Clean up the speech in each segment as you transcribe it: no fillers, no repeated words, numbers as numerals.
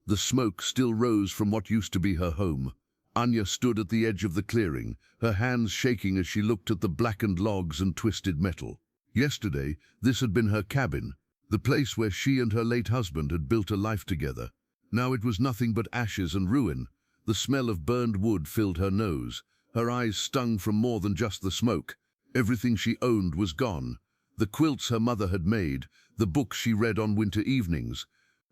The smoke still rose from what used to be her home. Anya stood at the edge of the clearing, her hands shaking as she looked at the blackened logs and twisted metal. Yesterday, this had been her cabin, the place where she and her late husband had built a life together. Now it was nothing but ashes and ruin. The smell of burned wood filled her nose. Her eyes stung from more than just the smoke. Everything she owned was gone. The quilts her mother had made, the books she read on winter evenings,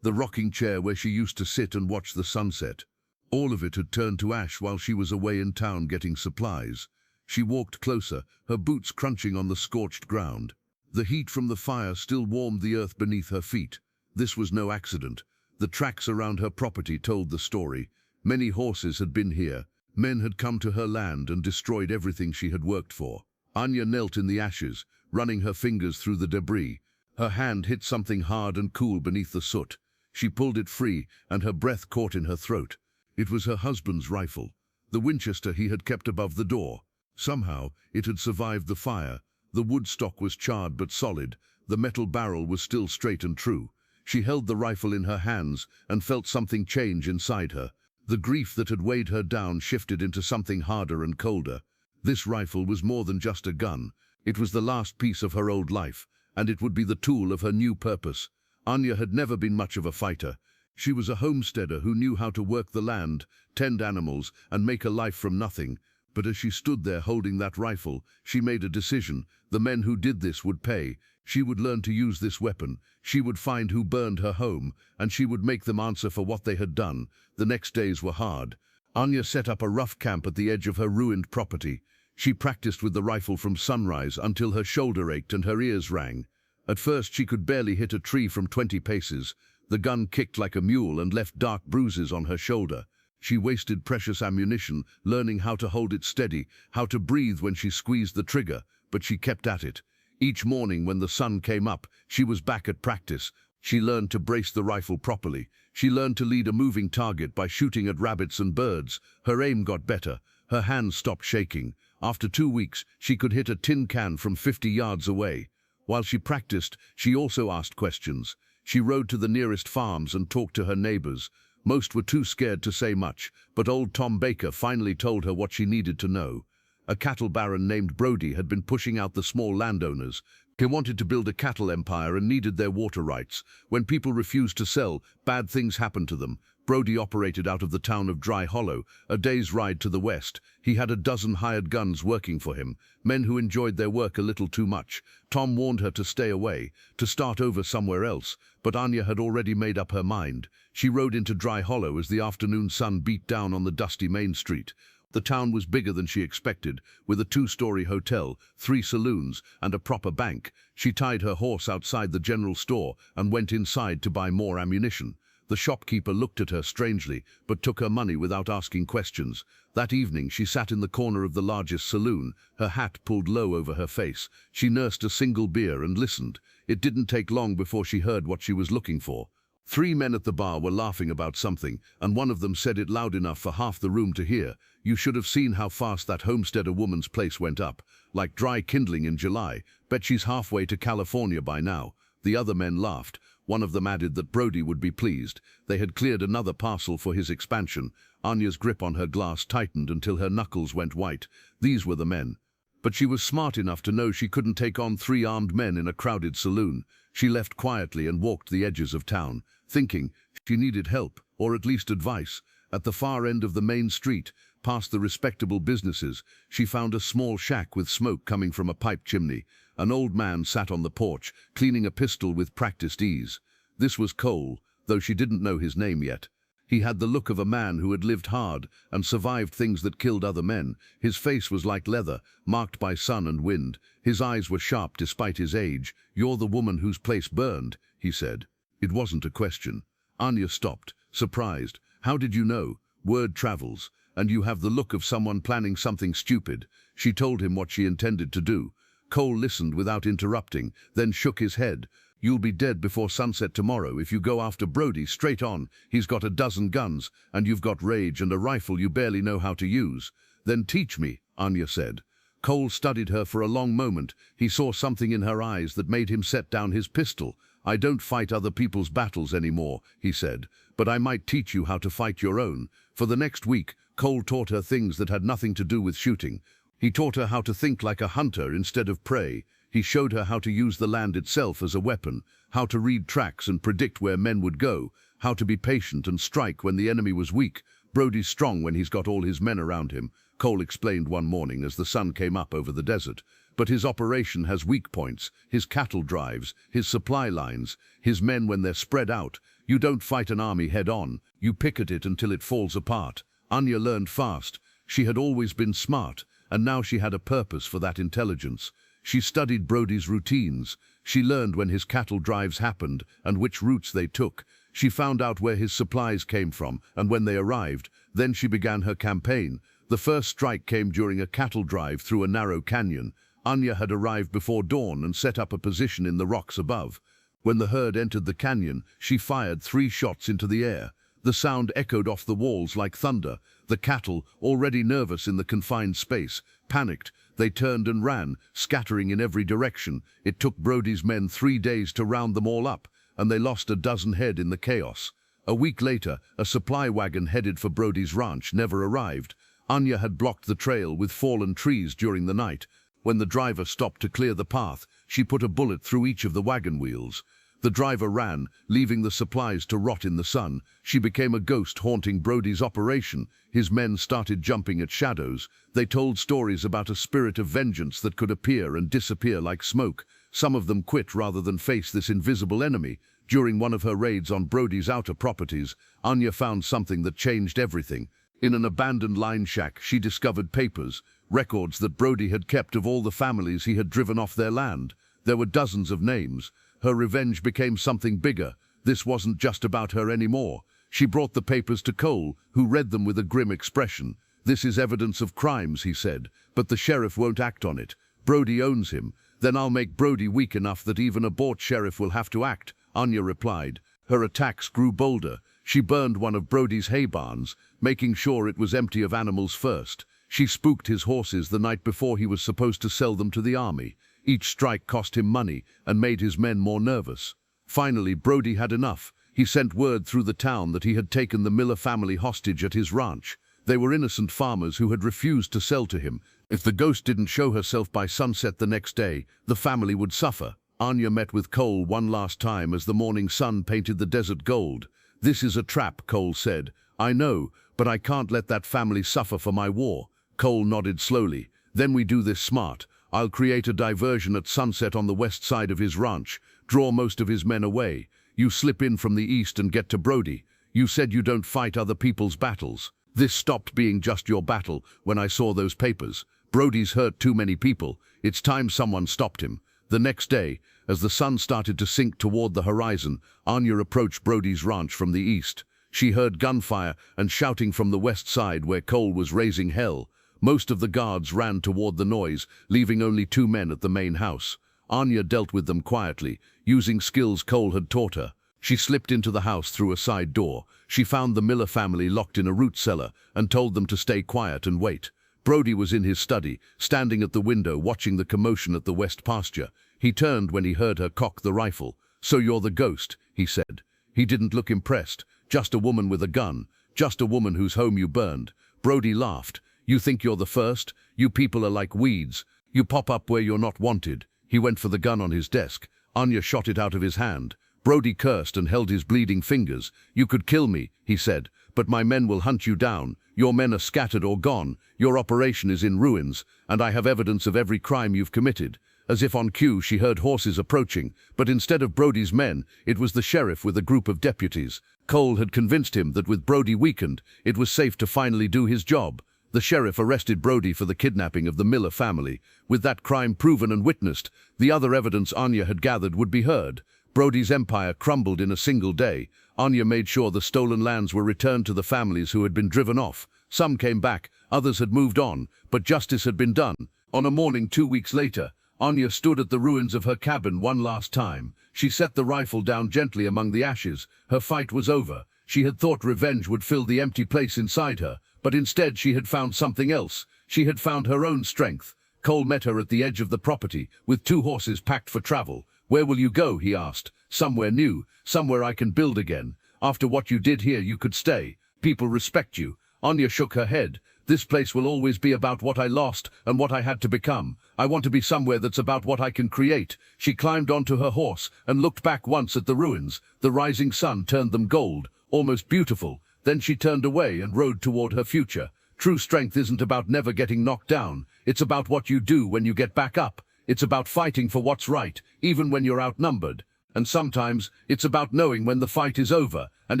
the rocking chair where she used to sit and watch the sunset. All of it had turned to ash while she was away in town getting supplies. She walked closer, her boots crunching on the scorched ground. The heat from the fire still warmed the earth beneath her feet. This was no accident. The tracks around her property told the story. Many horses had been here. Men had come to her land and destroyed everything she had worked for. Anya knelt in the ashes, running her fingers through the debris. Her hand hit something hard and cool beneath the soot. She pulled it free, and her breath caught in her throat. It was her husband's rifle, the Winchester he had kept above the door. Somehow, it had survived the fire. The wood stock was charred but solid. The metal barrel was still straight and true. She held the rifle in her hands and felt something change inside her. The grief that had weighed her down shifted into something harder and colder. This rifle was more than just a gun. It was the last piece of her old life, and it would be the tool of her new purpose. Anya had never been much of a fighter. She was a homesteader who knew how to work the land, tend animals, and make a life from nothing. But as she stood there holding that rifle, she made a decision. The men who did this would pay. She would learn to use this weapon. She would find who burned her home, and she would make them answer for what they had done. The next days were hard. Anya set up a rough camp at the edge of her ruined property. She practiced with the rifle from sunrise until her shoulder ached and her ears rang. At first she could barely hit a tree from 20 paces. The gun kicked like a mule and left dark bruises on her shoulder. She wasted precious ammunition, learning how to hold it steady, how to breathe when she squeezed the trigger, but she kept at it. Each morning when the sun came up, she was back at practice. She learned to brace the rifle properly. She learned to lead a moving target by shooting at rabbits and birds. Her aim got better. Her hands stopped shaking. After 2 weeks, she could hit a tin can from 50 yards away. While she practiced, she also asked questions. She rode to the nearest farms and talked to her neighbors. Most were too scared to say much, but old Tom Baker finally told her what she needed to know. A cattle baron named Brody had been pushing out the small landowners. He wanted to build a cattle empire and needed their water rights. When people refused to sell, bad things happened to them. Brody operated out of the town of Dry Hollow, a day's ride to the west. He had a dozen hired guns working for him, men who enjoyed their work a little too much. Tom warned her to stay away, to start over somewhere else, but Anya had already made up her mind. She rode into Dry Hollow as the afternoon sun beat down on the dusty main street. The town was bigger than she expected, with a 2-story hotel, 3 saloons, and a proper bank. She tied her horse outside the general store and went inside to buy more ammunition. The shopkeeper looked at her strangely, but took her money without asking questions. That evening she sat in the corner of the largest saloon, her hat pulled low over her face. She nursed a single beer and listened. It didn't take long before she heard what she was looking for. 3 men at the bar were laughing about something, and one of them said it loud enough for half the room to hear. You should have seen how fast that homesteader woman's place went up. Like dry kindling in July. Bet she's halfway to California by now. The other men laughed. One of them added that Brody would be pleased. They had cleared another parcel for his expansion. Anya's grip on her glass tightened until her knuckles went white. These were the men. But she was smart enough to know she couldn't take on 3 armed men in a crowded saloon. She left quietly and walked the edges of town, thinking she needed help, or at least advice. At the far end of the main street, past the respectable businesses, she found a small shack with smoke coming from a pipe chimney. An old man sat on the porch, cleaning a pistol with practiced ease. This was Cole, though she didn't know his name yet. He had the look of a man who had lived hard and survived things that killed other men. His face was like leather, marked by sun and wind. His eyes were sharp despite his age. "You're the woman whose place burned," he said. It wasn't a question. Anya stopped, surprised. "How did you know? Word travels, and you have the look of someone planning something stupid." She told him what she intended to do. Cole listened without interrupting, then shook his head. "You'll be dead before sunset tomorrow if you go after Brody straight on. He's got a dozen guns, and you've got rage and a rifle you barely know how to use." "Then teach me," Anya said. Cole studied her for a long moment. He saw something in her eyes that made him set down his pistol. "I don't fight other people's battles anymore," he said, but I might teach you how to fight your own." For the next week, Cole taught her things that had nothing to do with shooting. He taught her how to think like a hunter instead of prey. He showed her how to use the land itself as a weapon, how to read tracks and predict where men would go, how to be patient and strike when the enemy was weak. "Brody's strong when he's got all his men around him," Cole explained one morning as the sun came up over the desert. "But his operation has weak points, his cattle drives, his supply lines, his men when they're spread out. You don't fight an army head-on, you picket it until it falls apart." Anya learned fast. She had always been smart, and now she had a purpose for that intelligence. She studied Brody's routines. She learned when his cattle drives happened and which routes they took. She found out where his supplies came from and when they arrived. Then she began her campaign. The first strike came during a cattle drive through a narrow canyon. Anya had arrived before dawn and set up a position in the rocks above. When the herd entered the canyon, she fired 3 shots into the air. The sound echoed off the walls like thunder. The cattle, already nervous in the confined space, panicked. They turned and ran, scattering in every direction. It took Brody's men 3 days to round them all up, and they lost a dozen head in the chaos. A week later, a supply wagon headed for Brody's ranch never arrived. Anya had blocked the trail with fallen trees during the night. When the driver stopped to clear the path, she put a bullet through each of the wagon wheels. The driver ran, leaving the supplies to rot in the sun. She became a ghost haunting Brody's operation. His men started jumping at shadows. They told stories about a spirit of vengeance that could appear and disappear like smoke. Some of them quit rather than face this invisible enemy. During one of her raids on Brody's outer properties, Anya found something that changed everything. In an abandoned line shack, she discovered papers, records that Brody had kept of all the families he had driven off their land. There were dozens of names. Her revenge became something bigger. This wasn't just about her anymore. She brought the papers to Cole, who read them with a grim expression. "This is evidence of crimes," he said, "but the sheriff won't act on it. Brody owns him. Then I'll make Brody weak enough that even a bought sheriff will have to act," Anya replied. Her attacks grew bolder. She burned one of Brody's hay barns, making sure it was empty of animals first. She spooked his horses the night before he was supposed to sell them to the army. Each strike cost him money and made his men more nervous. Finally, Brody had enough. He sent word through the town that he had taken the Miller family hostage at his ranch. They were innocent farmers who had refused to sell to him. If the ghost didn't show herself by sunset the next day, the family would suffer. Anya met with Cole one last time as the morning sun painted the desert gold. "This is a trap," Cole said. "I know, but I can't let that family suffer for my war." Cole nodded slowly. "Then we do this smart. I'll create a diversion at sunset on the west side of his ranch, draw most of his men away. You slip in from the east and get to Brody. You said you don't fight other people's battles. This stopped being just your battle when I saw those papers. Brody's hurt too many people. It's time someone stopped him." The next day, as the sun started to sink toward the horizon, Anya approached Brody's ranch from the east. She heard gunfire and shouting from the west side where Cole was raising hell. Most of the guards ran toward the noise, leaving only 2 men at the main house. Anya dealt with them quietly, using skills Cole had taught her. She slipped into the house through a side door. She found the Miller family locked in a root cellar and told them to stay quiet and wait. Brody was in his study, standing at the window watching the commotion at the west pasture. He turned when he heard her cock the rifle. "So you're the ghost," he said. He didn't look impressed. "Just a woman with a gun. Just a woman whose home you burned." Brody laughed. "You think you're the first? You people are like weeds. You pop up where you're not wanted." He went for the gun on his desk. Anya shot it out of his hand. Brody cursed and held his bleeding fingers. "You could kill me," he said, "but my men will hunt you down. Your men are scattered or gone. Your operation is in ruins, and I have evidence of every crime you've committed." As if on cue, she heard horses approaching, but instead of Brody's men, it was the sheriff with a group of deputies. Cole had convinced him that with Brody weakened, it was safe to finally do his job. The sheriff arrested Brody for the kidnapping of the Miller family. With that crime proven and witnessed, the other evidence Anya had gathered would be heard. Brody's empire crumbled in a single day. Anya made sure the stolen lands were returned to the families who had been driven off. Some came back, others had moved on, but justice had been done. On a morning 2 weeks later, Anya stood at the ruins of her cabin one last time. She set the rifle down gently among the ashes. Her fight was over. She had thought revenge would fill the empty place inside her, but instead she had found something else. She had found her own strength. Cole met her at the edge of the property, with 2 horses packed for travel. "Where will you go?" he asked. "Somewhere new, somewhere I can build again." After what you did here, you could stay. People respect you. Anya shook her head. This place will always be about what I lost and what I had to become. I want to be somewhere that's about what I can create. She climbed onto her horse and looked back once at the ruins. The rising sun turned them gold, almost beautiful. Then she turned away and rode toward her future. True strength isn't about never getting knocked down. It's about what you do when you get back up. It's about fighting for what's right, even when you're outnumbered. And sometimes it's about knowing when the fight is over and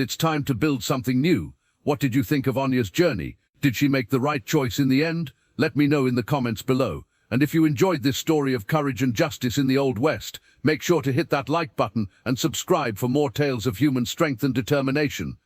it's time to build something new. What did you think of Anya's journey? Did she make the right choice in the end? Let me know in the comments below. And if you enjoyed this story of courage and justice in the Old West, make sure to hit that like button and subscribe for more tales of human strength and determination.